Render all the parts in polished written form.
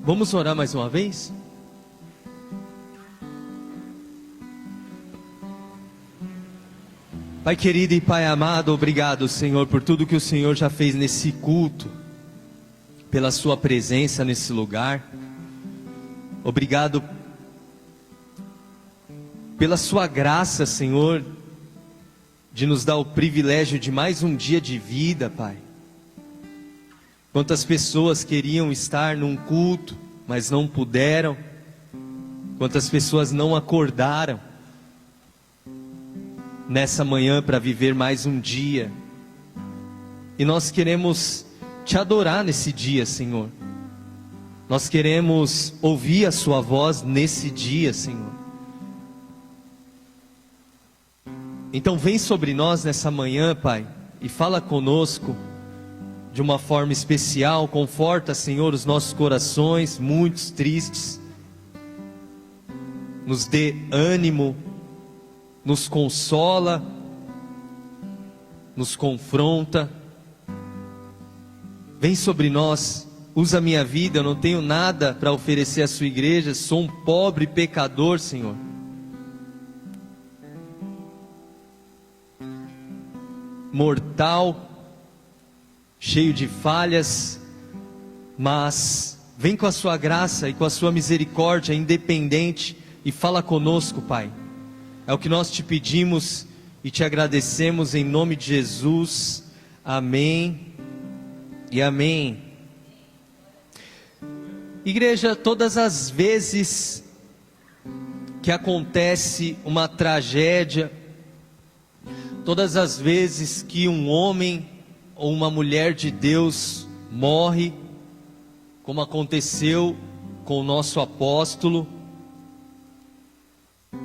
Vamos orar mais uma vez? Pai querido e Pai amado, obrigado, Senhor, por tudo que o Senhor já fez nesse culto, pela sua presença nesse lugar. Obrigado pela sua graça, Senhor, de nos dar o privilégio de mais um dia de vida, Pai. Quantas pessoas queriam estar num culto, mas não puderam. Quantas pessoas não acordaram nessa manhã para viver mais um dia. E nós queremos te adorar nesse dia, Senhor. Nós queremos ouvir a sua voz nesse dia, Senhor. Então vem sobre nós nessa manhã, Pai, e fala conosco de uma forma especial. Conforta, Senhor, os nossos corações, muitos tristes. Nos dê ânimo, nos consola, nos confronta. Vem sobre nós, usa a minha vida, eu não tenho nada para oferecer à sua igreja, sou um pobre pecador, Senhor. Mortal, cheio de falhas, mas vem com a sua graça e com a sua misericórdia independente e fala conosco, Pai. É o que nós te pedimos e te agradecemos em nome de Jesus. Amém e amém. Igreja, todas as vezes que acontece uma tragédia, todas as vezes que um homem ou uma mulher de Deus morre, como aconteceu com o nosso apóstolo,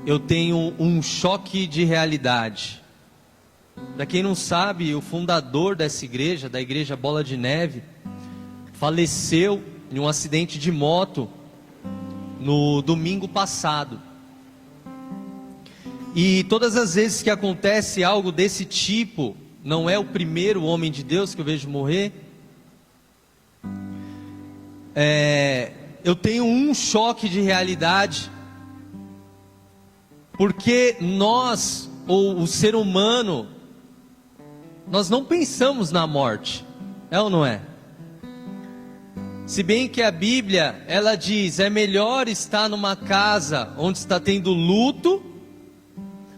eu tenho um choque de realidade. Para quem não sabe, o fundador dessa igreja, da igreja Bola de Neve, faleceu em um acidente de moto no domingo passado. E todas as vezes que acontece algo desse tipo, não é o primeiro homem de Deus que eu vejo morrer, eu tenho um choque de realidade, porque nós, ou o ser humano, nós não pensamos na morte, é ou não é? Se bem que a Bíblia, ela diz, é melhor estar numa casa onde está tendo luto,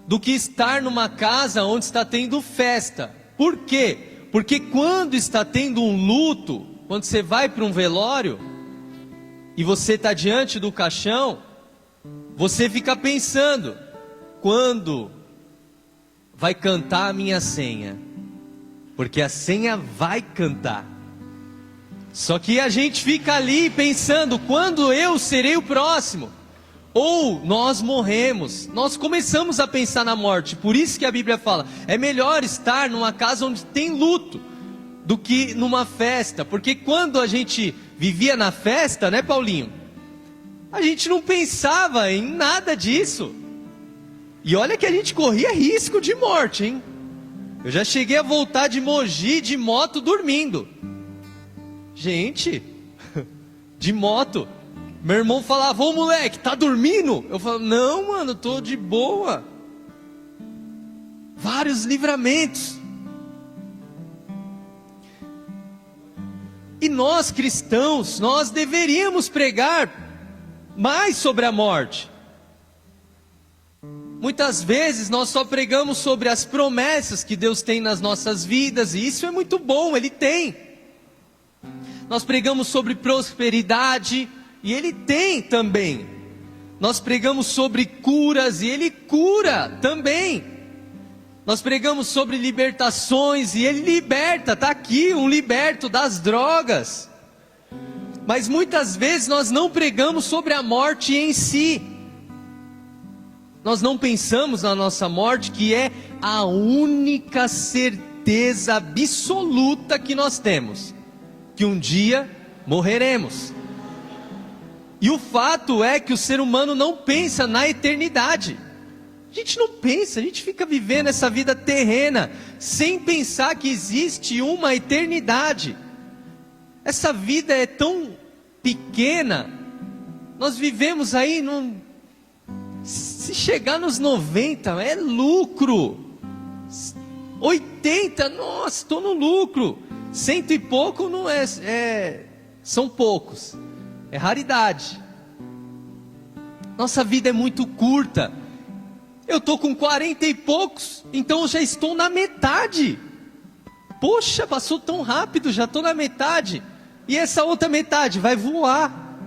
do que estar numa casa onde está tendo festa. Por quê? Porque quando está tendo um luto, quando você vai para um velório, e você está diante do caixão, você fica pensando, quando vai cantar a minha senha? Porque a senha vai cantar. Só que a gente fica ali pensando, quando eu serei o próximo? Ou nós morremos, nós começamos a pensar na morte. Por isso que a Bíblia fala, é melhor estar numa casa onde tem luto, do que numa festa. Porque quando a gente vivia na festa, né, Paulinho? A gente não pensava em nada disso. E olha que a gente corria risco de morte, hein? Eu já cheguei a voltar de Mogi de moto dormindo. Gente, de moto. Meu irmão falava, ô moleque, tá dormindo? Eu falava, não mano, tô de boa. Vários livramentos. E nós cristãos, nós deveríamos pregar mais sobre a morte. Muitas vezes nós só pregamos sobre as promessas que Deus tem nas nossas vidas, e isso é muito bom, Ele tem. Nós pregamos sobre prosperidade, e Ele tem também. Nós pregamos sobre curas, e Ele cura também. Nós pregamos sobre libertações, e Ele liberta. Está aqui um liberto das drogas. Mas muitas vezes nós não pregamos sobre a morte em si. Nós não pensamos na nossa morte, que é a única certeza absoluta que nós temos, que um dia morreremos. E o fato é que o ser humano não pensa na eternidade. A gente não pensa, a gente fica vivendo essa vida terrena, sem pensar que existe uma eternidade. Essa vida é tão pequena, nós vivemos aí se chegar nos 90, é lucro. 80, nossa, estou no lucro. 100 e pouco não são poucos, é raridade. Nossa vida é muito curta. Eu estou com 40 e poucos, então eu já estou na metade. Poxa, passou tão rápido, já estou na metade. E essa outra metade vai voar.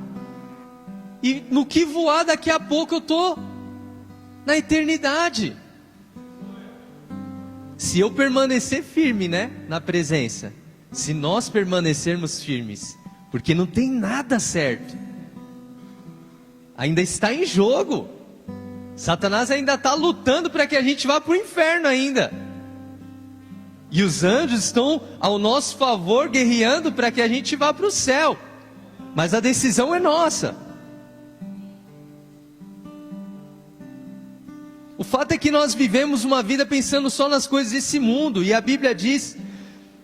E no que voar, daqui a pouco eu estou na eternidade. Se eu permanecer firme, né, na presença, se nós permanecermos firmes, porque não tem nada certo, ainda está em jogo. Satanás ainda está lutando para que a gente vá para o inferno ainda. E os anjos estão ao nosso favor, guerreando para que a gente vá para o céu. Mas a decisão é nossa. O fato é que nós vivemos uma vida pensando só nas coisas desse mundo. E a Bíblia diz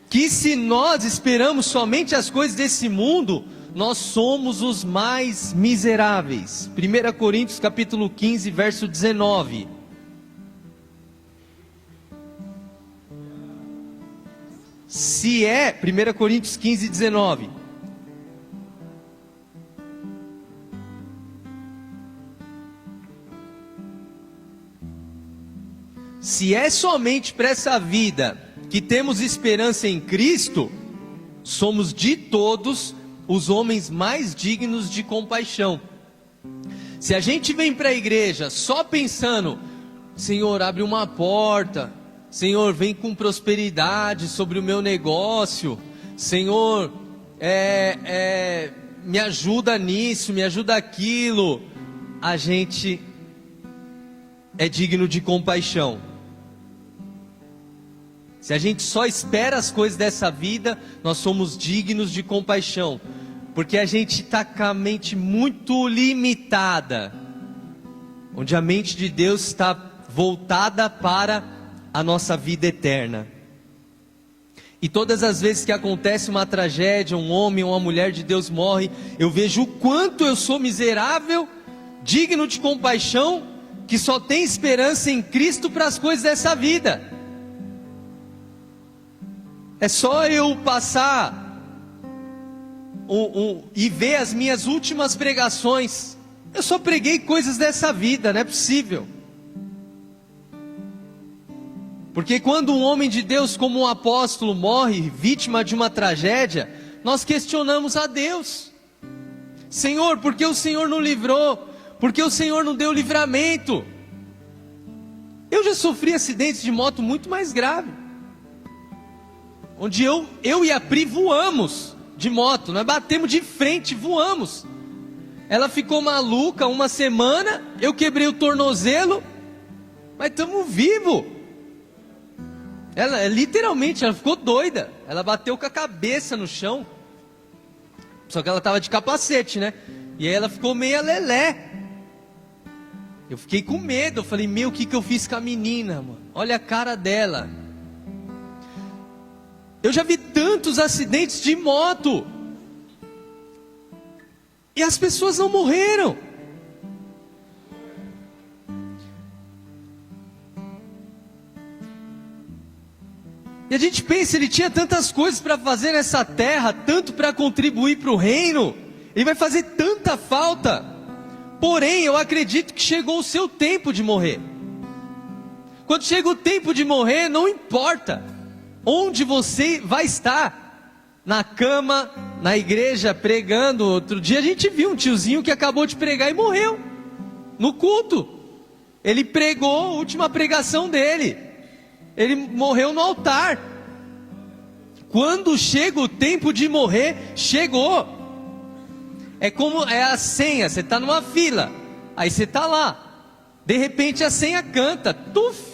que se nós esperamos somente as coisas desse mundo, nós somos os mais miseráveis. 1 Coríntios capítulo 15, verso 19. Se é, 1 Coríntios 15, 19. Se é somente para essa vida que temos esperança em Cristo, somos de todos os homens mais dignos de compaixão. Se a gente vem para a igreja só pensando, Senhor, abre uma porta, Senhor, vem com prosperidade sobre o meu negócio, Senhor, me ajuda nisso, me ajuda aquilo, a gente é digno de compaixão. Se a gente só espera as coisas dessa vida, nós somos dignos de compaixão, porque a gente está com a mente muito limitada, onde a mente de Deus está voltada para a nossa vida eterna. E todas as vezes que acontece uma tragédia, um homem ou uma mulher de Deus morre, eu vejo o quanto eu sou miserável, digno de compaixão, que só tem esperança em Cristo para as coisas dessa vida. É só eu passar e ver as minhas últimas pregações. Eu só preguei coisas dessa vida, não é possível. Porque quando um homem de Deus como um apóstolo morre, vítima de uma tragédia, nós questionamos a Deus. Senhor, por que o Senhor não livrou? Por que o Senhor não deu livramento? Eu já sofri acidentes de moto muito mais graves, onde eu e a Pri voamos de moto, nós batemos de frente, voamos. Ela ficou maluca uma semana, eu quebrei o tornozelo, mas estamos vivos. Ela literalmente, ela ficou doida, ela bateu com a cabeça no chão, só que ela estava de capacete, né? E aí ela ficou meio lelé. Eu fiquei com medo, eu falei, o que eu fiz com a menina, mano? Olha a cara dela. Eu já vi tantos acidentes de moto, e as pessoas não morreram. E a gente pensa, ele tinha tantas coisas para fazer nessa terra, tanto para contribuir para o reino, ele vai fazer tanta falta. Porém, eu acredito que chegou o seu tempo de morrer. Quando chega o tempo de morrer, não importa onde você vai estar, na cama, na igreja, pregando. Outro dia a gente viu um tiozinho que acabou de pregar e morreu, no culto. Ele pregou a última pregação dele, ele morreu no altar. Quando chega o tempo de morrer, chegou. É como a senha, você está numa fila, aí você está lá, de repente a senha canta, tuf.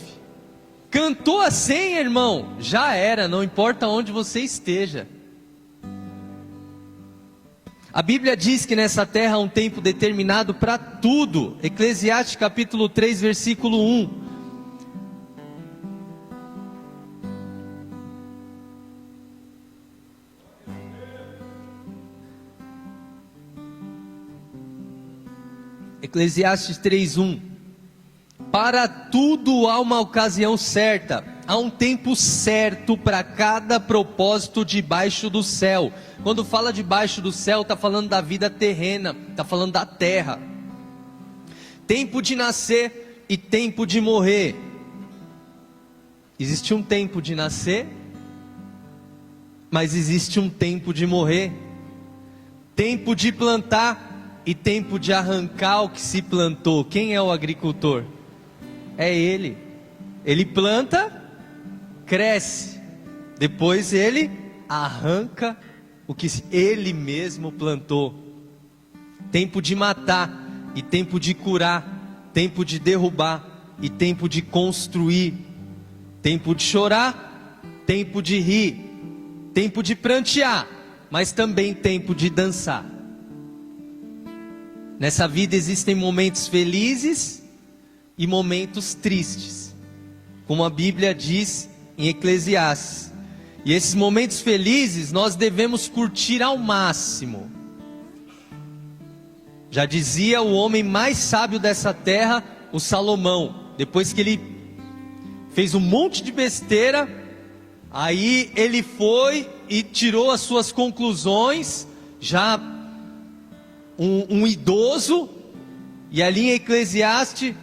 Cantou a senha, irmão, já era, não importa onde você esteja. A Bíblia diz que nessa terra há um tempo determinado para tudo. Eclesiastes capítulo 3, versículo 1. Eclesiastes 3:1. Para tudo há uma ocasião certa, há um tempo certo para cada propósito debaixo do céu. Quando fala debaixo do céu, está falando da vida terrena, está falando da terra. Tempo de nascer e tempo de morrer. Existe um tempo de nascer, mas existe um tempo de morrer. Tempo de plantar e tempo de arrancar o que se plantou. Quem é o agricultor? É ele. Ele planta, cresce, depois ele arranca o que ele mesmo plantou. Tempo de matar e tempo de curar, tempo de derrubar e tempo de construir, tempo de chorar, tempo de rir, tempo de prantear, mas também tempo de dançar. Nessa vida existem momentos felizes e momentos tristes, como a Bíblia diz em Eclesiastes. E esses momentos felizes nós devemos curtir ao máximo. Já dizia o homem mais sábio dessa terra, o Salomão, depois que ele fez um monte de besteira, aí ele foi e tirou as suas conclusões, já um idoso, e ali em Eclesiastes,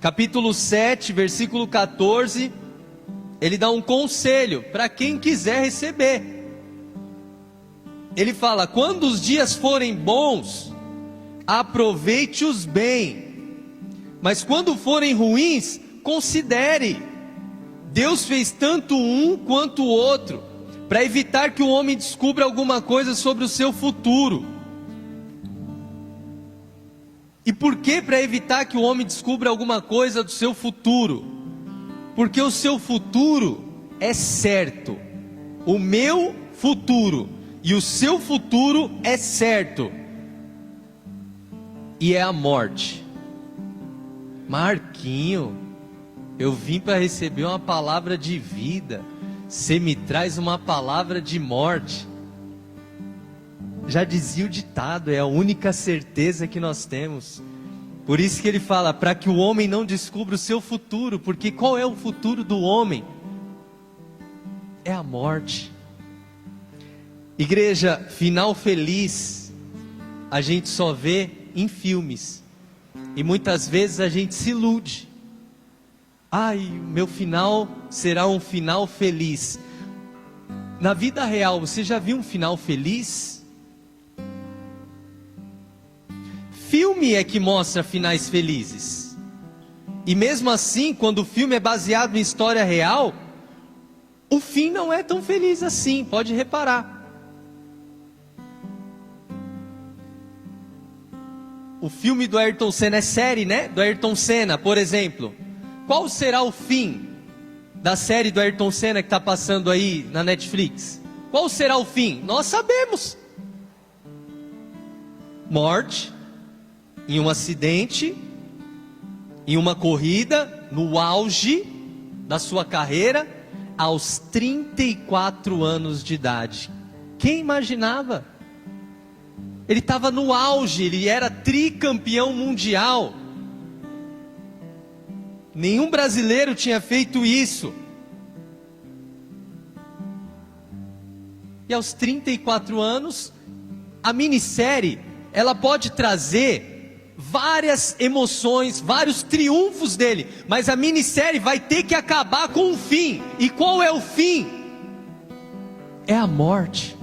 capítulo 7, versículo 14, ele dá um conselho para quem quiser receber. Ele fala: quando os dias forem bons, aproveite-os bem, mas quando forem ruins, considere. Deus fez tanto um quanto o outro, para evitar que o homem descubra alguma coisa sobre o seu futuro. E por que para evitar que o homem descubra alguma coisa do seu futuro? Porque o seu futuro é certo. O meu futuro e o seu futuro é certo. E é a morte. Marquinho, eu vim para receber uma palavra de vida. Você me traz uma palavra de morte. Já dizia o ditado, é a única certeza que nós temos. Por isso que ele fala, para que o homem não descubra o seu futuro. Porque qual é o futuro do homem? É a morte. Igreja, final feliz a gente só vê em filmes. E muitas vezes a gente se ilude. Ai, meu final será um final feliz. Na vida real, você já viu um final feliz? Filme é que mostra finais felizes. E mesmo assim, quando o filme é baseado em história real, o fim não é tão feliz assim, pode reparar. O filme do Ayrton Senna é série, né? Do Ayrton Senna, por exemplo. Qual será o fim da série do Ayrton Senna que está passando aí na Netflix? Qual será o fim? Nós sabemos. Morte, em um acidente, em uma corrida, no auge da sua carreira, aos 34 anos de idade. Quem imaginava? Ele estava no auge, ele era tricampeão mundial. Nenhum brasileiro tinha feito isso. E aos 34 anos, a minissérie, ela pode trazer várias emoções, vários triunfos dele, mas a minissérie vai ter que acabar com um fim. E qual é o fim? É a morte.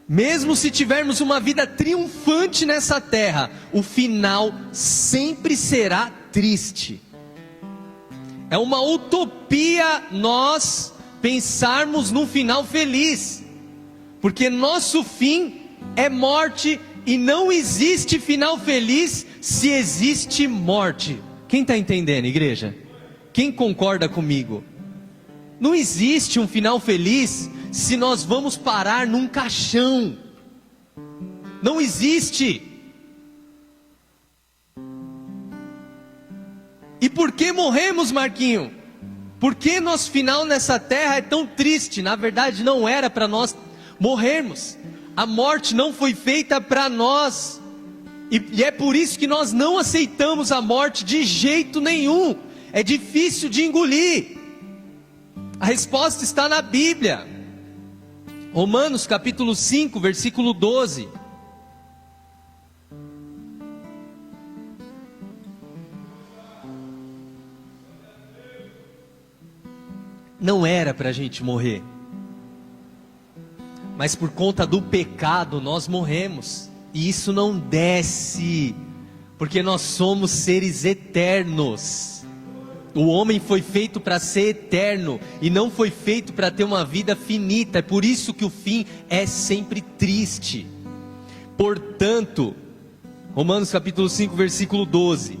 Mesmo se tivermos uma vida triunfante nessa terra, o final sempre será triste. É uma utopia nós pensarmos num final feliz, porque nosso fim é morte. E não existe final feliz se existe morte. Quem está entendendo, igreja? Quem concorda comigo? Não existe um final feliz se nós vamos parar num caixão. Não existe. E por que morremos, Marquinho? Por que nosso final nessa terra é tão triste? Na verdade não era para nós morrermos. A morte não foi feita para nós E é por isso que nós não aceitamos a morte de jeito nenhum. É difícil de engolir. A resposta está na Bíblia. Romanos capítulo 5, versículo 12. Não era para a gente morrer, mas por conta do pecado nós morremos. E isso não desce, porque nós somos seres eternos. O homem foi feito para ser eterno e não foi feito para ter uma vida finita. É por isso que o fim é sempre triste. Portanto, Romanos capítulo 5, versículo 12.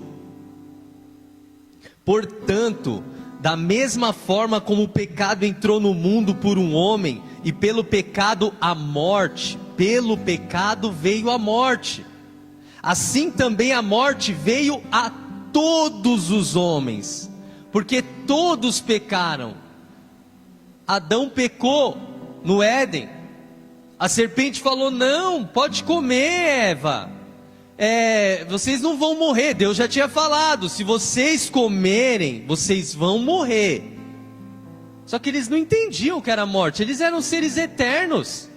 Portanto, da mesma forma como o pecado entrou no mundo por um homem, e pelo pecado a morte, pelo pecado veio a morte, assim também a morte veio a todos os homens, porque todos pecaram. Adão pecou no Éden, a serpente falou: não, pode comer, Eva, vocês não vão morrer. Deus já tinha falado: se vocês comerem, vocês vão morrer. Só que eles não entendiam o que era a morte, eles eram seres eternos.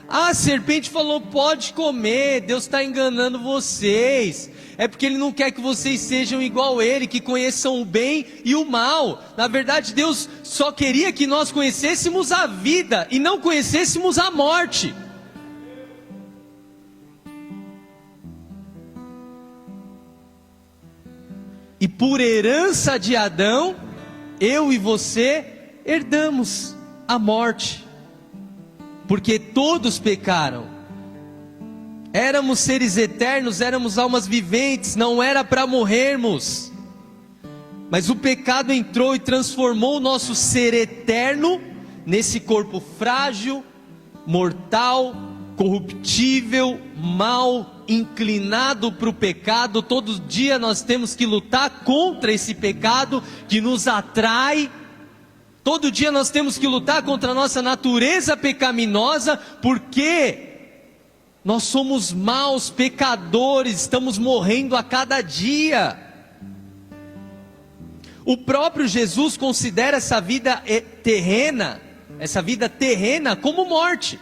A serpente falou: pode comer, Deus está enganando vocês. É porque Ele não quer que vocês sejam igual a Ele, que conheçam o bem e o mal. Na verdade, Deus só queria que nós conhecêssemos a vida e não conhecêssemos a morte. E por herança de Adão, eu e você herdamos a morte, porque todos pecaram. Éramos seres eternos, éramos almas viventes, não era para morrermos. Mas o pecado entrou e transformou o nosso ser eterno nesse corpo frágil, mortal, corruptível, mal, inclinado para o pecado. Todo dia nós temos que lutar contra esse pecado que nos atrai. Todo dia nós temos que lutar contra a nossa natureza pecaminosa, porque nós somos maus pecadores, estamos morrendo a cada dia. O próprio Jesus considera essa vida terrena como morte.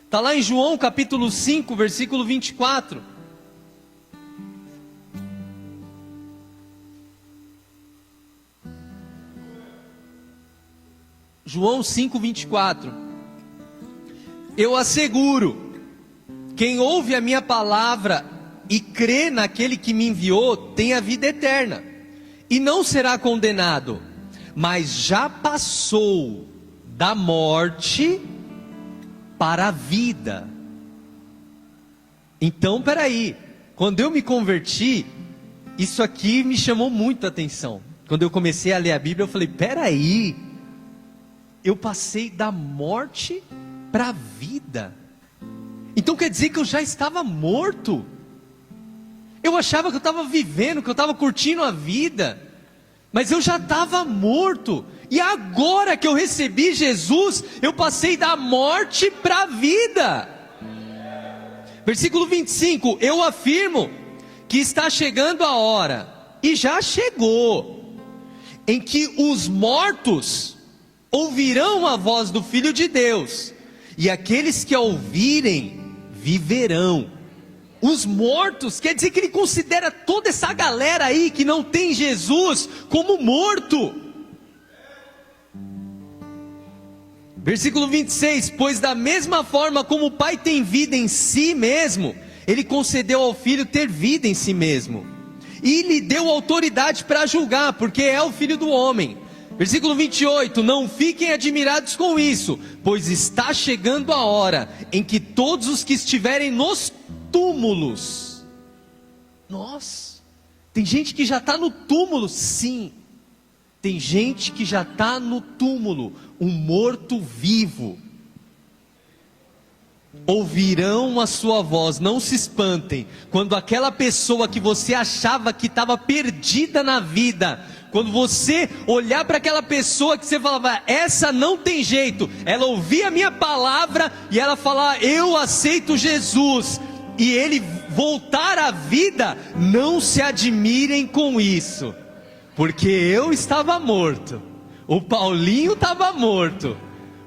Está lá em João capítulo 5, versículo 24. João 5, 24. Eu asseguro, quem ouve a minha palavra e crê naquele que me enviou, tem a vida eterna, e não será condenado, mas já passou da morte para a vida. Então, peraí, quando eu me converti, isso aqui me chamou muito a atenção. Quando eu comecei a ler a Bíblia, eu falei: peraí, eu passei da morte para a vida. Então quer dizer que eu já estava morto? Eu achava que eu estava vivendo, que eu estava curtindo a vida, mas eu já estava morto. E agora que eu recebi Jesus, eu passei da morte para a vida. Versículo 25: eu afirmo que está chegando a hora, e já chegou, em que os mortos ouvirão a voz do Filho de Deus, e aqueles que a ouvirem viverão. Os mortos, quer dizer que ele considera toda essa galera aí que não tem Jesus como morto. Versículo 26: pois da mesma forma como o Pai tem vida em si mesmo, Ele concedeu ao Filho ter vida em si mesmo, e lhe deu autoridade para julgar, porque é o Filho do homem. Versículo 28, não fiquem admirados com isso, pois está chegando a hora em que todos os que estiverem nos túmulos, tem gente que já está no túmulo, sim, tem gente que já está no túmulo, um morto vivo, ouvirão a sua voz. Não se espantem, quando aquela pessoa que você achava que estava perdida na vida, quando você olhar para aquela pessoa que você falava, essa não tem jeito, ela ouvir a minha palavra e ela falar, eu aceito Jesus, e ele voltar à vida, não se admirem com isso, porque eu estava morto, o Paulinho estava morto,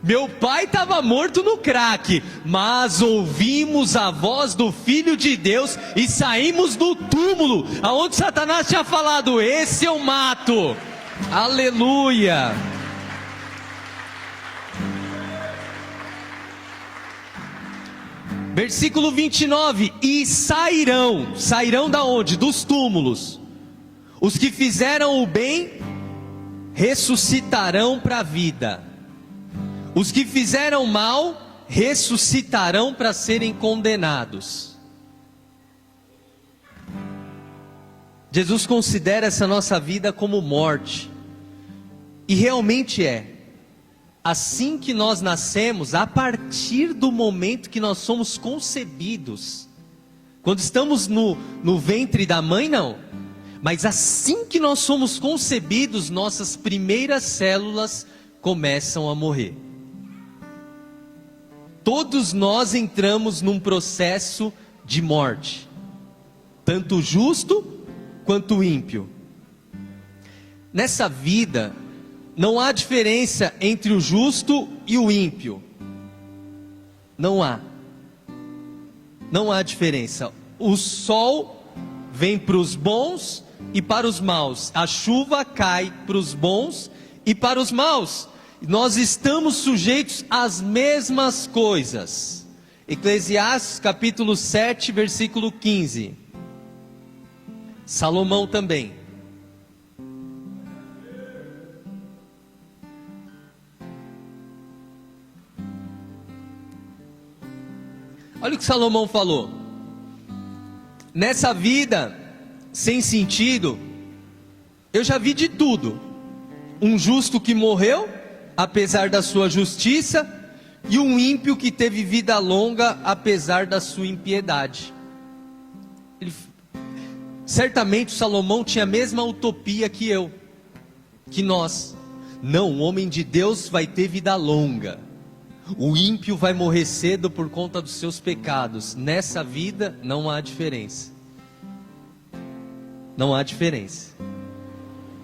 meu pai estava morto no crack, mas ouvimos a voz do Filho de Deus e saímos do túmulo, aonde Satanás tinha falado: esse eu mato. Aleluia. Versículo 29, e sairão da onde? Dos túmulos. Os que fizeram o bem ressuscitarão para a vida. Os que fizeram mal ressuscitarão para serem condenados. Jesus considera essa nossa vida como morte. E realmente é. Assim que nós nascemos, a partir do momento que nós somos concebidos, quando estamos no ventre da mãe, não. Mas assim que nós somos concebidos, nossas primeiras células começam a morrer. Todos nós entramos num processo de morte, tanto o justo quanto o ímpio. Nessa vida, não há diferença entre o justo e o ímpio. Não há. Não há diferença. O sol vem para os bons e para os maus. A chuva cai para os bons e para os maus. Nós estamos sujeitos às mesmas coisas. Eclesiastes capítulo 7, versículo 15. Salomão também. Olha o que Salomão falou. Nessa vida sem sentido, eu já vi de tudo. Um justo que morreu, apesar da sua justiça, e um ímpio que teve vida longa, apesar da sua impiedade. Certamente o Salomão tinha a mesma utopia que eu, que nós. Não, o homem de Deus vai ter vida longa. O ímpio vai morrer cedo por conta dos seus pecados. Nessa vida não há diferença. Não há diferença.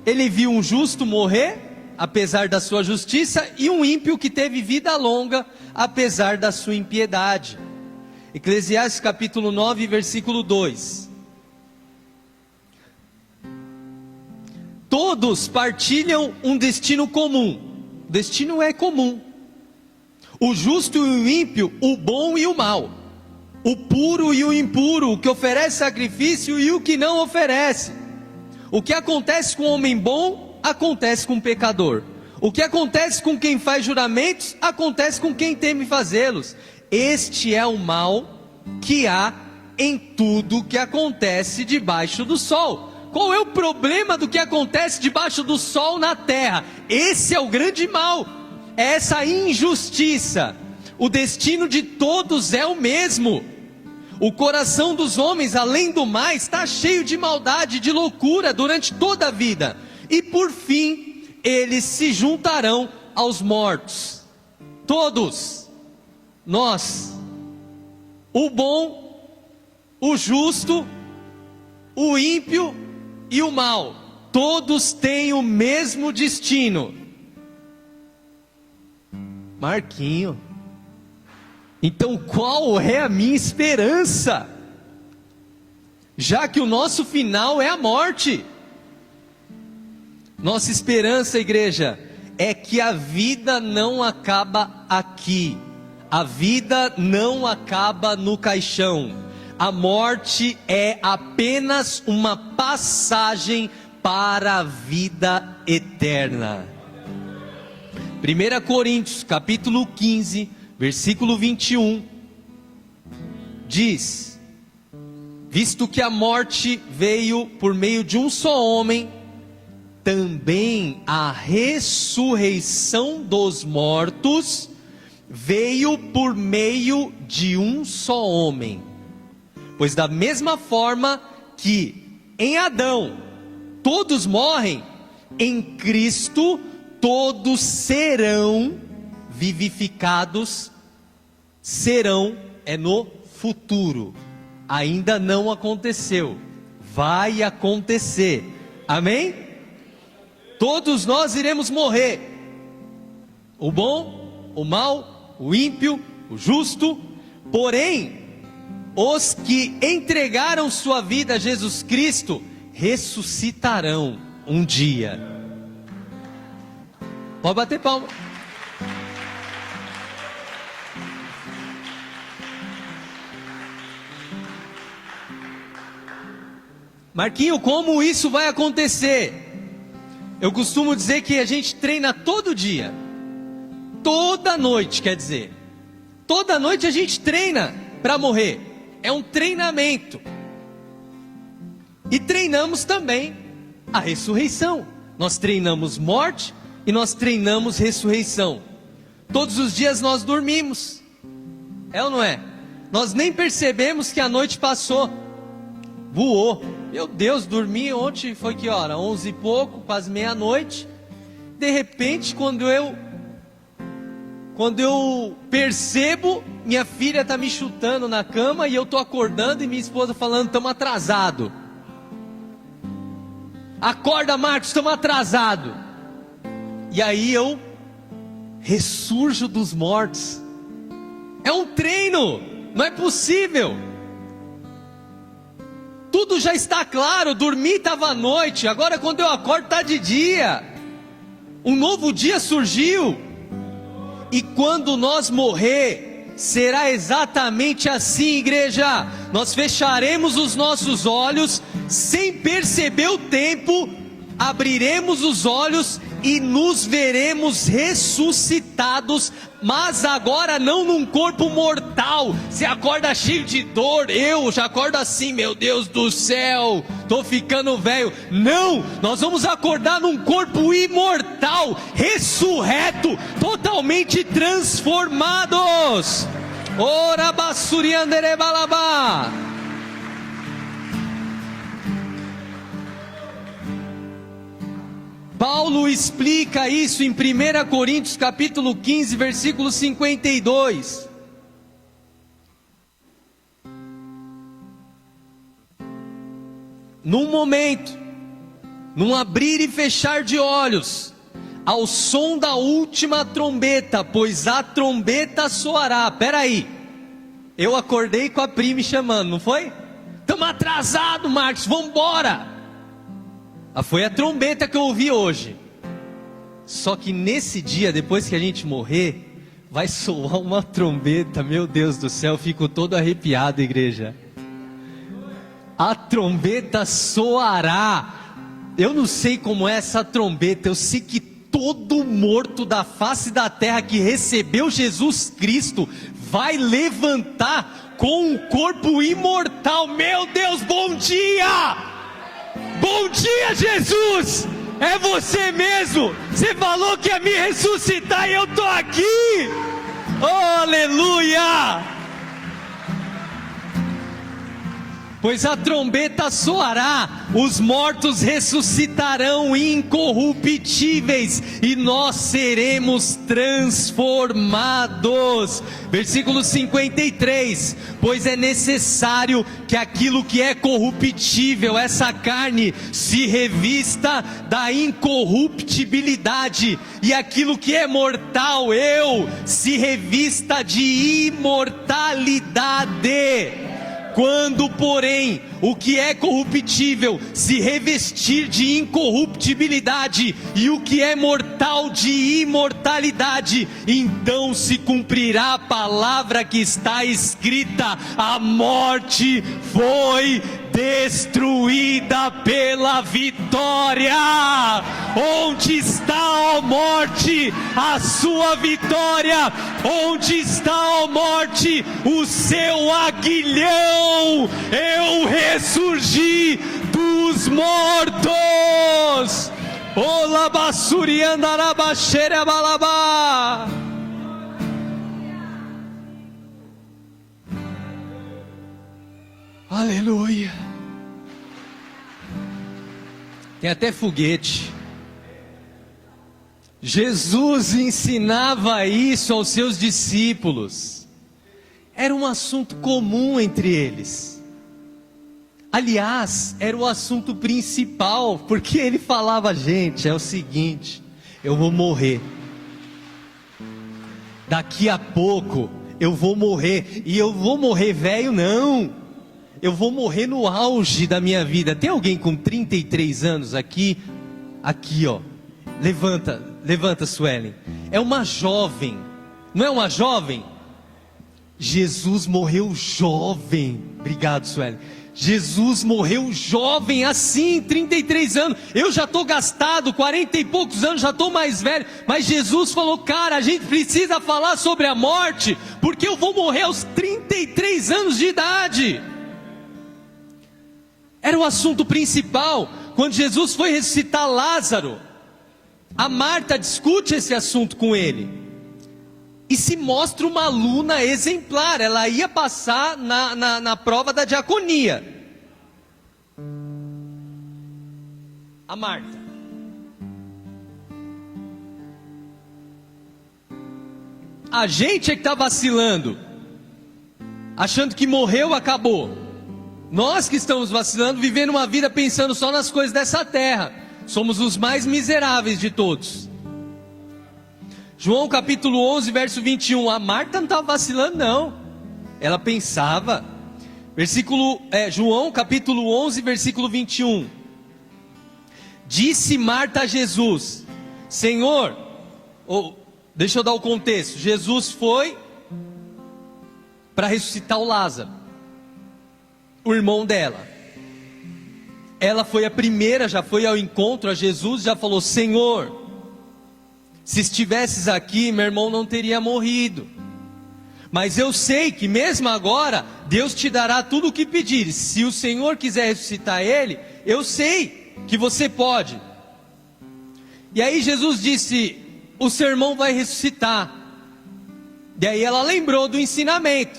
Ele viu um justo morrer, apesar da sua justiça, e um ímpio que teve vida longa, apesar da sua impiedade. Eclesiastes capítulo 9, versículo 2. Todos partilham um destino comum. O destino é comum. O justo e o ímpio, o bom e o mal, o puro e o impuro, o que oferece sacrifício e o que não oferece. O que acontece com o homem bom, acontece com o pecador. O que acontece com quem faz juramentos, acontece com quem teme fazê-los. Este é o mal que há em tudo que acontece debaixo do sol. Qual é o problema do que acontece debaixo do sol na terra? Esse é o grande mal. É essa injustiça. O destino de todos é o mesmo. O coração dos homens, além do mais, está cheio de maldade, de loucura durante toda a vida. E por fim, eles se juntarão aos mortos. Todos. Nós. O bom, o justo, o ímpio e o mal. Todos têm o mesmo destino. Marquinho, então qual é a minha esperança? Já que o nosso final é a morte. Nossa esperança, igreja, é que a vida não acaba aqui. A vida não acaba no caixão. A morte é apenas uma passagem para a vida eterna. 1 Coríntios capítulo 15, versículo 21, diz: visto que a morte veio por meio de um só homem, também a ressurreição dos mortos veio por meio de um só homem. Pois da mesma forma que em Adão todos morrem, em Cristo todos serão vivificados. Serão é no futuro. ainda não aconteceu, vai acontecer, amém? Todos nós iremos morrer, o bom, o mau, o ímpio, o justo, porém, os que entregaram sua vida a Jesus Cristo, ressuscitarão um dia. Pode bater palma. Marquinho, como isso vai acontecer? Eu costumo dizer que a gente treina todo dia, toda noite, quer dizer, toda noite a gente treina para morrer, é um treinamento, e treinamos também a ressurreição, nós treinamos morte e nós treinamos ressurreição, todos os dias nós dormimos, é ou não é? Nós nem percebemos que a noite passou, voou. Meu Deus, dormi ontem, foi que hora? 11 e pouco, quase meia-noite. De repente, quando eu percebo, minha filha está me chutando na cama e eu estou acordando e minha esposa falando, estamos atrasados. Acorda, Marcos, estamos atrasados. E aí eu ressurjo dos mortos. É um treino, não é possível. Tudo já está claro, dormi estava à noite, agora quando eu acordo está de dia. Um novo dia surgiu. E quando nós morrer, será exatamente assim, igreja. Nós fecharemos os nossos olhos, sem perceber o tempo, abriremos os olhos e nos veremos ressuscitados, mas agora não num corpo mortal. Você acorda cheio de dor, eu já acordo assim, meu Deus do céu, tô ficando velho. Não, nós vamos acordar num corpo imortal, ressurreto, totalmente transformados. Ora bassuriandere balabá. Paulo explica isso em 1 Coríntios capítulo 15, versículo 52. Num momento, num abrir e fechar de olhos, ao som da última trombeta, pois a trombeta soará. Peraí, eu acordei com a Pri me chamando, não foi? Estamos atrasados, Marcos, vamos embora. Foi a trombeta que eu ouvi hoje. Só que nesse dia, depois que a gente morrer, vai soar uma trombeta. Meu Deus do céu, eu fico todo arrepiado, igreja. A trombeta soará. Eu não sei como é essa trombeta. Eu sei que todo morto da face da terra que recebeu Jesus Cristo vai levantar com um corpo imortal. Meu Deus, bom dia! Bom dia, Jesus! É você mesmo! Você falou que ia me ressuscitar e eu estou aqui! Oh, aleluia! Pois a trombeta soará, os mortos ressuscitarão incorruptíveis e nós seremos transformados. Versículo 53, pois é necessário que aquilo que é corruptível, essa carne, se revista da incorruptibilidade, e aquilo que é mortal, eu, se revista de imortalidade. Quando, porém, o que é corruptível se revestir de incorruptibilidade e o que é mortal de imortalidade, então se cumprirá a palavra que está escrita: a morte foi destruída pela vitória. Onde está, ó morte, a sua vitória? Onde está, ó morte, o seu aguilhão? Eu ressurgi dos mortos. Ola basuri andarabaxere balabá. Aleluia. Tem até foguete. Jesus ensinava isso aos seus discípulos. Era um assunto comum entre eles. Aliás, era o assunto principal, porque ele falava: gente, é o seguinte, eu vou morrer. Daqui a pouco eu vou morrer. E eu vou morrer velho, não. Eu vou morrer no auge da minha vida. Tem alguém com 33 anos aqui? Aqui, ó. Levanta, Suelen. É uma jovem. Não é uma jovem? Jesus morreu jovem. Obrigado, Suelen. Jesus morreu jovem assim, 33 anos. Eu já estou gastado, 40 e poucos anos, já estou mais velho. Mas Jesus falou: cara, a gente precisa falar sobre a morte, porque eu vou morrer aos 33 anos de idade. Era o assunto principal. Quando Jesus foi ressuscitar Lázaro, a Marta discute esse assunto com ele. E se mostra uma aluna exemplar. Ela ia passar na prova da diaconia. A Marta. A gente é que está vacilando, achando que morreu, acabou. Nós que estamos vacilando, vivendo uma vida pensando só nas coisas dessa terra. Somos os mais miseráveis de todos. João capítulo 11, verso 21. A Marta não estava vacilando, não. Ela pensava. João capítulo 11, versículo 21. Disse Marta a Jesus: Senhor, deixa eu dar o contexto. Jesus foi para ressuscitar o Lázaro, o irmão dela. Ela foi a primeira, já foi ao encontro a Jesus, já falou: Senhor, se estivesses aqui, meu irmão não teria morrido. Mas eu sei que mesmo agora, Deus te dará tudo o que pedires. Se o Senhor quiser ressuscitar ele, eu sei que você pode. E aí Jesus disse: o seu irmão vai ressuscitar. E aí ela lembrou do ensinamento.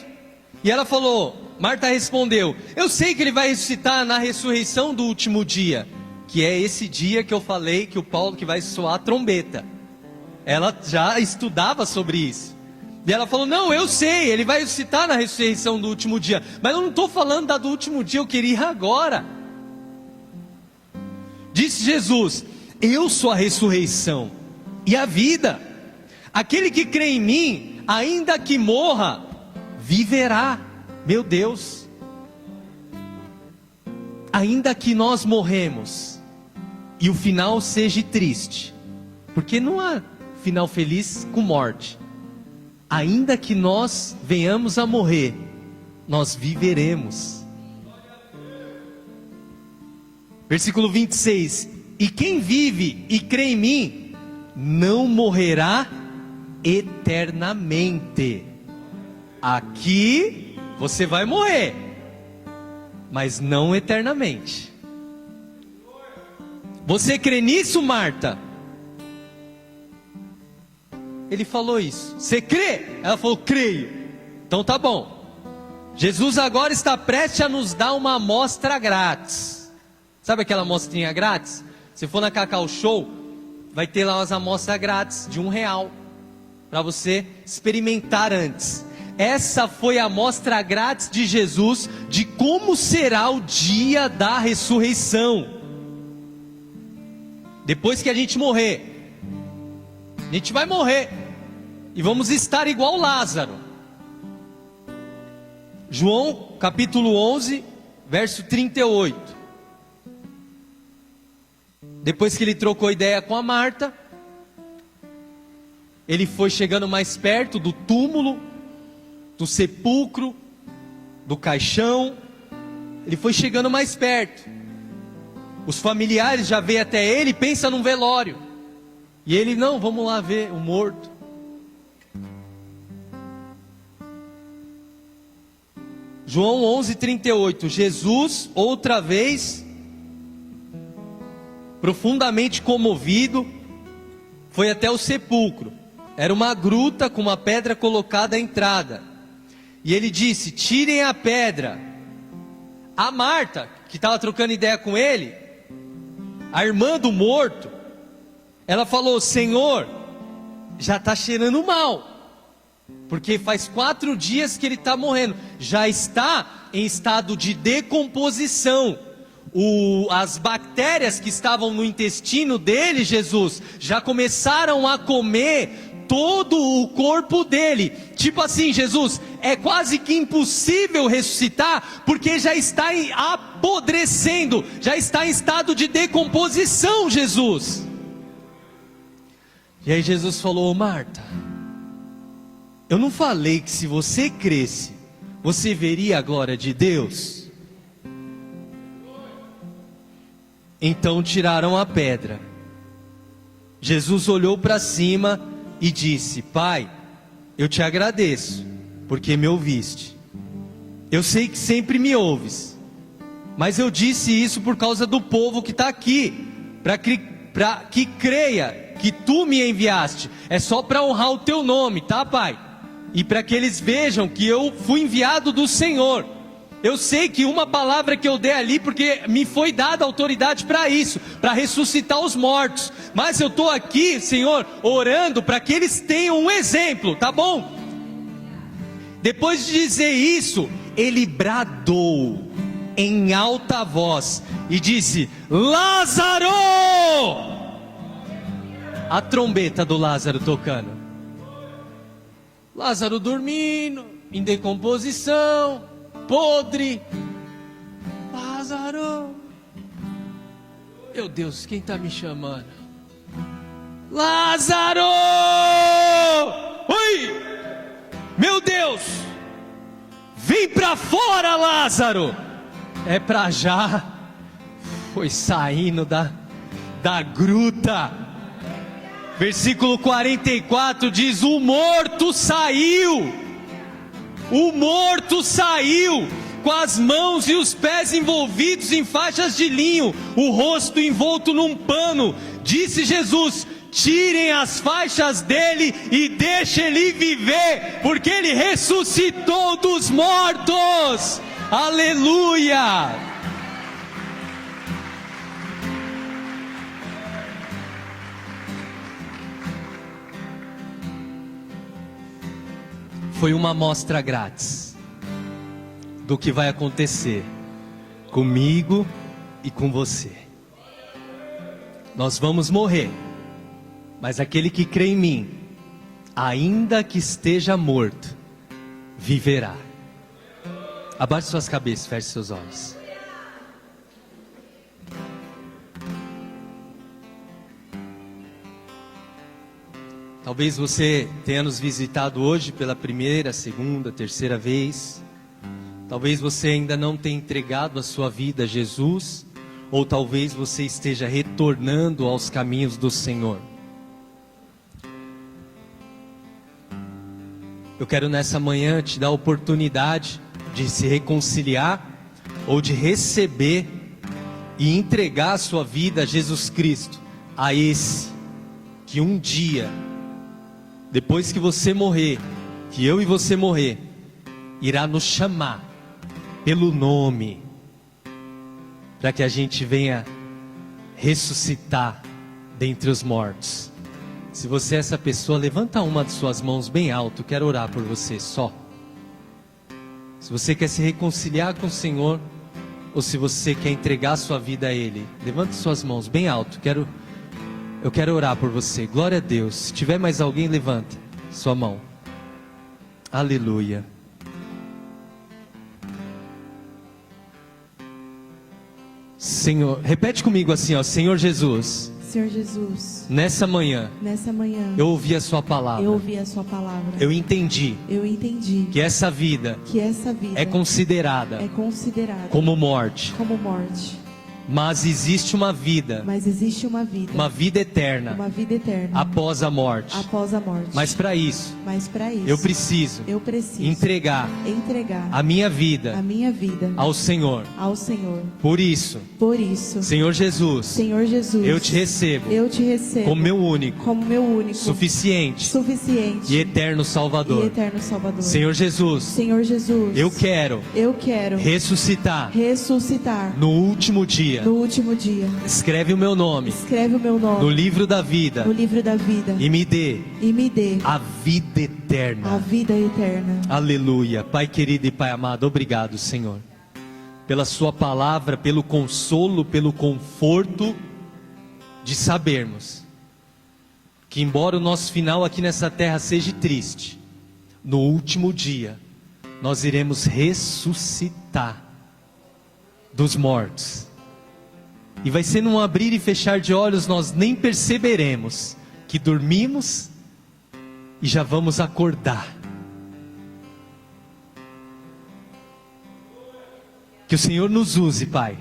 E ela falou, Marta respondeu: eu sei que ele vai ressuscitar na ressurreição do último dia. Que é esse dia que eu falei, que o Paulo, que vai soar a trombeta. Ela já estudava sobre isso. E ela falou: não, eu sei, ele vai ressuscitar na ressurreição do último dia. Mas eu não estou falando da do último dia, eu queria ir agora. Disse Jesus: eu sou a ressurreição e a vida. Aquele que crê em mim, ainda que morra, viverá. Meu Deus. Ainda que nós morremos e o final seja triste, porque não há final feliz com morte. Ainda que nós venhamos a morrer, nós viveremos. Versículo 26. E quem vive e crê em mim, não morrerá eternamente. Aqui você vai morrer, mas não eternamente. Você crê nisso, Marta? Ele falou isso. Você crê? Ela falou: creio. Então tá bom. Jesus agora está prestes a nos dar uma amostra grátis. Sabe aquela amostrinha grátis? Se for na Cacau Show, vai ter lá umas amostras grátis de R$1 para você experimentar antes. Essa foi a amostra grátis de Jesus de como será o dia da ressurreição. Depois que a gente morrer, a gente vai morrer e vamos estar igual Lázaro. João capítulo 11, verso 38. Depois que ele trocou ideia com a Marta, ele foi chegando mais perto do túmulo, do sepulcro, do caixão. Ele foi chegando mais perto. Os familiares já veem até ele e pensam num velório. E ele: não, vamos lá ver o morto. João 11:38. Jesus, outra vez, profundamente comovido, foi até o sepulcro. Era uma gruta com uma pedra colocada à entrada. E ele disse: tirem a pedra. A Marta, que estava trocando ideia com ele, a irmã do morto, ela falou: Senhor, já está cheirando mal, porque faz 4 dias que ele está morrendo. Já está em estado de decomposição. As bactérias que estavam no intestino dele, Jesus, já começaram a comer todo o corpo dele. Tipo assim, Jesus, é quase que impossível ressuscitar, porque já está apodrecendo, já está em estado de decomposição, Jesus. E aí Jesus falou: Marta, eu não falei que se você cresce, você veria a glória de Deus? Então tiraram a pedra. Jesus olhou para cima e disse: Pai, eu te agradeço, porque me ouviste. Eu sei que sempre me ouves, mas eu disse isso por causa do povo que está aqui, para que creia que tu me enviaste. É só para honrar o teu nome, tá, Pai? E para que eles vejam que eu fui enviado do Senhor. Eu sei que uma palavra que eu dei ali, porque me foi dada autoridade para isso, para ressuscitar os mortos. Mas eu estou aqui, Senhor, orando para que eles tenham um exemplo, tá bom? Depois de dizer isso, ele bradou em alta voz e disse: Lázaro! A trombeta do Lázaro tocando. Lázaro dormindo, em decomposição, podre. Lázaro, meu Deus, quem está me chamando? Lázaro! Oi! Meu Deus! Vem para fora, Lázaro! É para já. Foi saindo da gruta. Versículo 44 diz: o morto saiu. O morto saiu, com as mãos e os pés envolvidos em faixas de linho, o rosto envolto num pano. Disse Jesus: tirem as faixas dele e deixem ele viver, porque ele ressuscitou dos mortos. Aleluia! Foi uma amostra grátis do que vai acontecer comigo e com você. Nós vamos morrer, mas aquele que crê em mim, ainda que esteja morto, viverá. Abaixe suas cabeças, feche seus olhos. Talvez você tenha nos visitado hoje pela primeira, segunda, terceira vez. Talvez você ainda não tenha entregado a sua vida a Jesus, ou talvez você esteja retornando aos caminhos do Senhor. Eu quero nessa manhã te dar a oportunidade de se reconciliar, ou de receber e entregar a sua vida a Jesus Cristo, a esse que um dia, depois que você morrer, que eu e você morrer, irá nos chamar pelo nome, para que a gente venha ressuscitar dentre os mortos. Se você é essa pessoa, levanta uma de suas mãos bem alto, quero orar por você só. Se você quer se reconciliar com o Senhor, ou se você quer entregar a sua vida a Ele, levanta suas mãos bem alto, eu quero orar por você. Glória a Deus. Se tiver mais alguém, levanta sua mão. Aleluia. Senhor, repete comigo assim, ó: Senhor Jesus, Senhor Jesus, nessa manhã eu ouvi a sua palavra. Eu entendi que essa vida é considerada como morte. Mas existe uma vida, uma vida eterna, após a morte. Mas para isso, eu preciso entregar a minha vida ao Senhor. Por isso, Senhor Jesus, eu te recebo como meu único, suficiente e eterno Salvador. Senhor Jesus, eu quero ressuscitar no último dia. dia, no último dia, escreve o meu nome escreve o meu nome no livro da vida no livro da vida e me dê a a vida eterna. vida eterna. Aleluia. Pai querido e Pai amado, obrigado, Senhor, pela sua palavra, pelo consolo, pelo conforto de sabermos que, embora o nosso final aqui nessa terra seja triste, no último dia nós iremos ressuscitar dos mortos. E vai ser num abrir e fechar de olhos, nós nem perceberemos que dormimos e já vamos acordar. Que o Senhor nos use, Pai.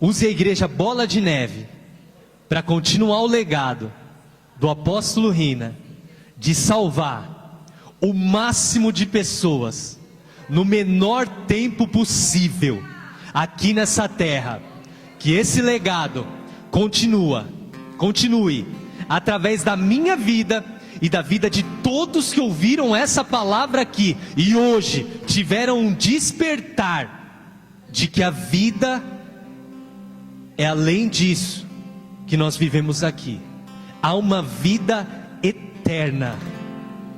Use a igreja Bola de Neve para continuar o legado do apóstolo Rina, de salvar o máximo de pessoas no menor tempo possível aqui nessa terra. Que esse legado continue através da minha vida e da vida de todos que ouviram essa palavra aqui e hoje tiveram um despertar de que a vida é além disso que nós vivemos aqui. Há uma vida eterna.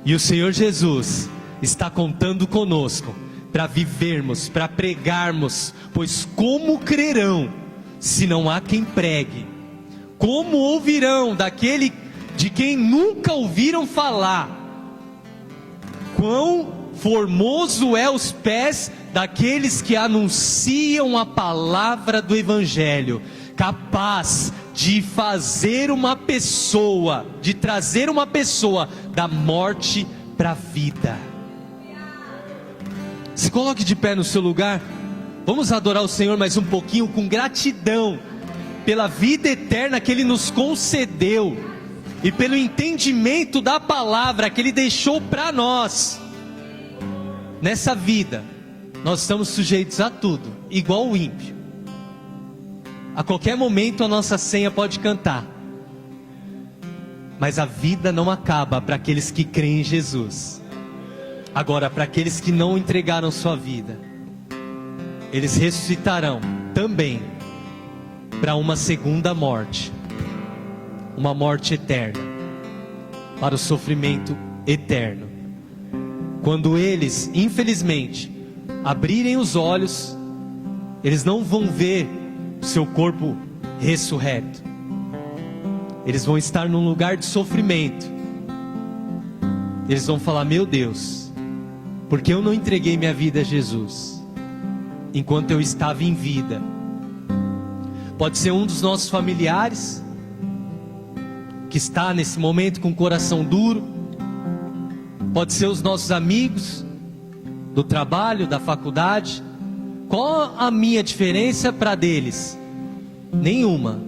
E o Senhor Jesus está contando conosco para vivermos, para pregarmos, pois como crerão se não há quem pregue? Como ouvirão daquele de quem nunca ouviram falar? Quão formoso é os pés daqueles que anunciam a palavra do Evangelho, capaz de fazer uma pessoa, de trazer uma pessoa da morte para a vida. Se coloque de pé no seu lugar. Vamos adorar o Senhor mais um pouquinho com gratidão pela vida eterna que Ele nos concedeu e pelo entendimento da palavra que Ele deixou para nós. Nessa vida nós estamos sujeitos a tudo, igual o ímpio. A qualquer momento a nossa senha pode cantar, mas a vida não acaba para aqueles que creem em Jesus. Agora, para aqueles que não entregaram sua vida, eles ressuscitarão também para uma segunda morte, uma morte eterna, para o sofrimento eterno. Quando eles, infelizmente, abrirem os olhos, eles não vão ver seu corpo ressurreto. Eles vão estar num lugar de sofrimento. Eles vão falar: meu Deus, porque eu não entreguei minha vida a Jesus enquanto eu estava em vida? Pode ser um dos nossos familiares que está nesse momento com o coração duro. Pode ser os nossos amigos do trabalho, da faculdade. Qual a minha diferença para deles? Nenhuma,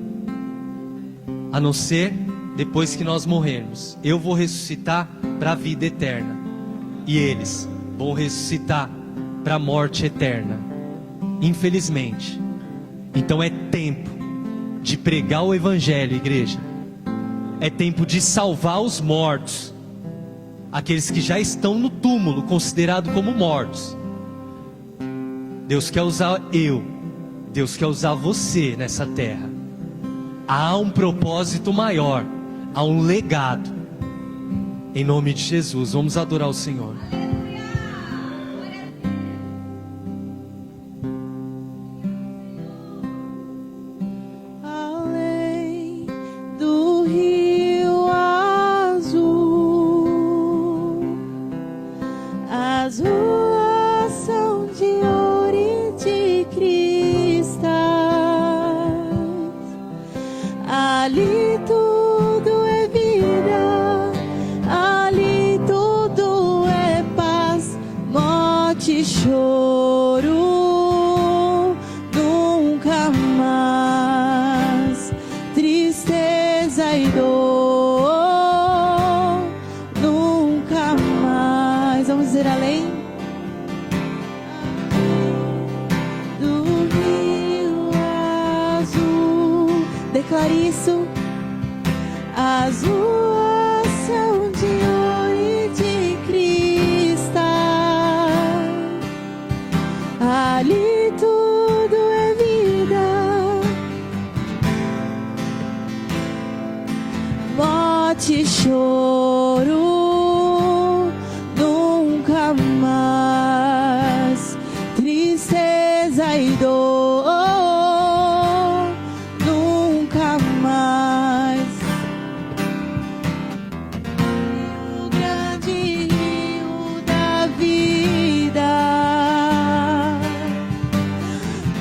a não ser depois que nós morrermos. Eu vou ressuscitar para a vida eterna e eles vão ressuscitar para a morte eterna, infelizmente. Então é tempo de pregar o Evangelho, igreja. É tempo de salvar os mortos, aqueles que já estão no túmulo, considerados como mortos. Deus quer usar Deus quer usar você nessa terra. Há um propósito maior, há um legado. Em nome de Jesus, vamos adorar o Senhor. Além do rio azul, as ruas são de ouro e de cristais. Ali tudo é vida, ali tudo é paz, morte e choro nunca mais, tristeza e dor nunca mais. Vamos dizer além do rio azul. Declare isso. As ruas são de ouro e de cristal. Ali tudo é vida, choro, nunca mais. Tristeza e dor, nunca mais. O grande rio da vida,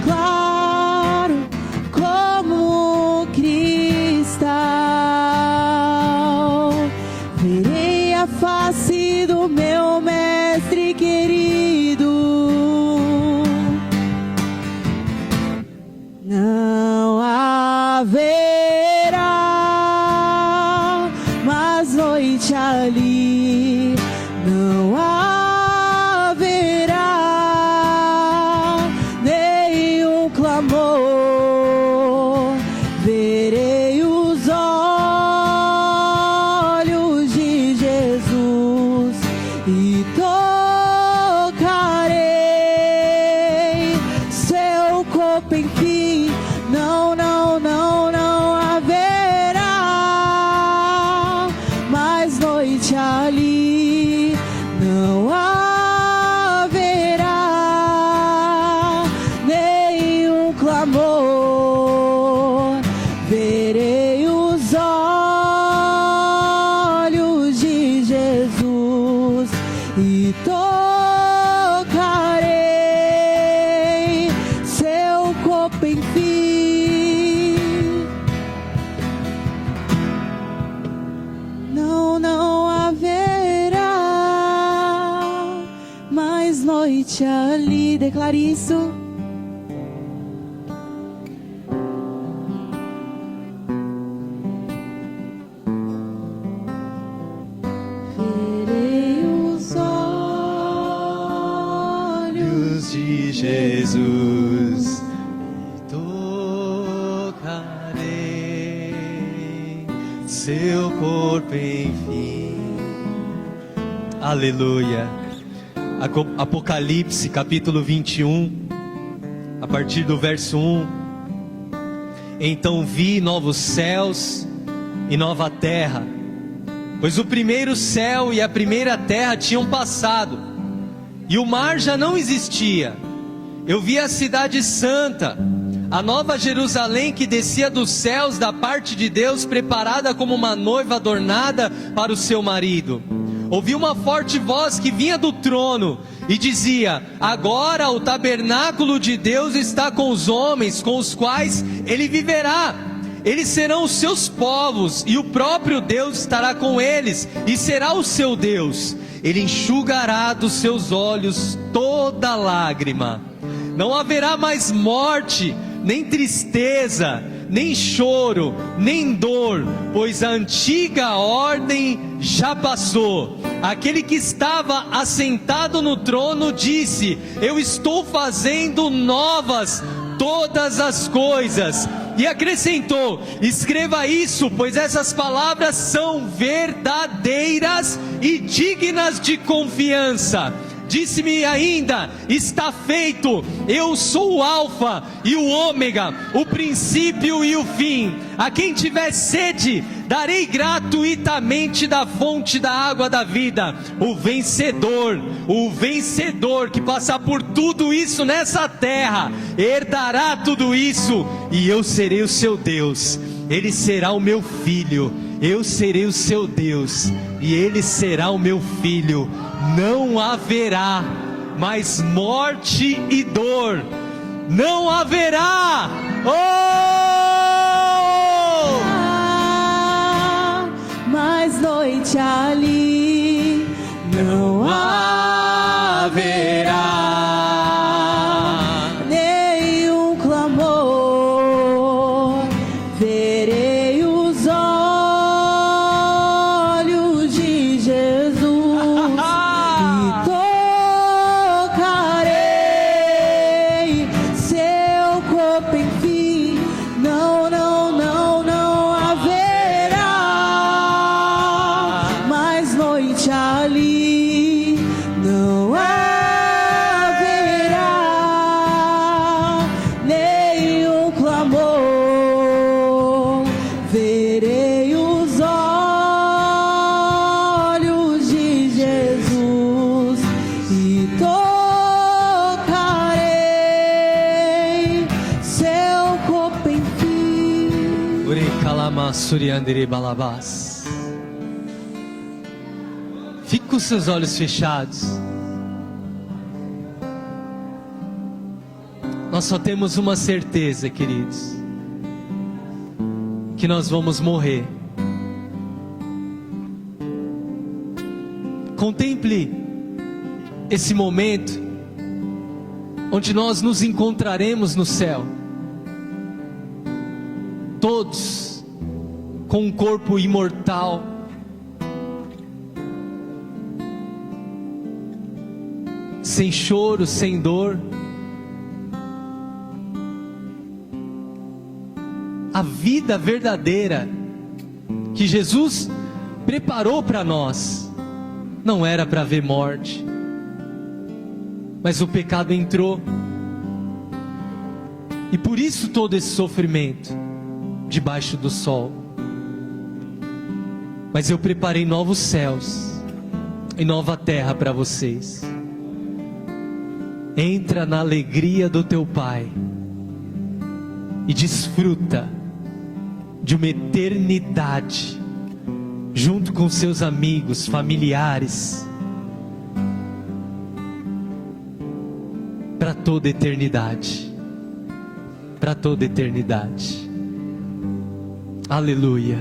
claro como cristal, verei a face do meu mestre querido. Não haverá mais noite ali, não haverá nenhum clamor. Verei os olhos de Jesus e tocarei seu corpo, enfim. Não, não, não, não haverá mais noite ali, não haverá nenhum clamor. Verei os olhos de Jesus e tocarei seu corpo, enfim. Não, não haverá mais noite ali. Declare isso. Verei os olhos De Jesus e tocarei seu corpo, enfim. Aleluia. Apocalipse capítulo 21, a partir do verso 1. Então vi novos céus e nova terra, pois o primeiro céu e a primeira terra tinham passado, e o mar já não existia. Eu vi a cidade santa, a nova Jerusalém, que descia dos céus da parte de Deus, preparada como uma noiva adornada para o seu marido. Ouvi uma forte voz que vinha do trono e dizia: agora o tabernáculo de Deus está com os homens, com os quais ele viverá. Eles serão os seus povos, e o próprio Deus estará com eles, e será o seu Deus. Ele enxugará dos seus olhos toda lágrima. Não haverá mais morte, nem tristeza, nem choro, nem dor, pois a antiga ordem já passou. Aquele que estava assentado no trono disse: eu estou fazendo novas todas as coisas. E acrescentou: escreva isso, pois essas palavras são verdadeiras e dignas de confiança. Disse-me ainda: está feito. Eu sou o Alfa e o Ômega, o princípio e o fim. A quem tiver sede, darei gratuitamente da fonte da água da vida. O vencedor que passar por tudo isso nessa terra, herdará tudo isso, e eu serei o seu Deus. Ele será o meu filho. Eu serei o seu Deus, e ele será o meu filho. Não haverá mais morte e dor. Não haverá. Mais noite ali, não haverá nenhum clamor. Verei os olhos de Jesus e tocarei seu corpo, enfim. Não, não, não, não haverá mais noite ali, não haverá nenhum clamor. Verei os Kalama Suriandere Balabás. Fique com seus olhos fechados. Nós só temos uma certeza, queridos, que nós vamos morrer. Contemple esse momento onde nós nos encontraremos no céu, todos com um corpo imortal, sem choro, sem dor. A vida verdadeira que Jesus preparou para nós não era para ver morte, mas o pecado entrou, e por isso todo esse sofrimento debaixo do sol. Mas eu preparei novos céus e nova terra para vocês. Entra na alegria do teu Pai e desfruta de uma eternidade junto com seus amigos, familiares, para toda eternidade. Para toda eternidade. Aleluia.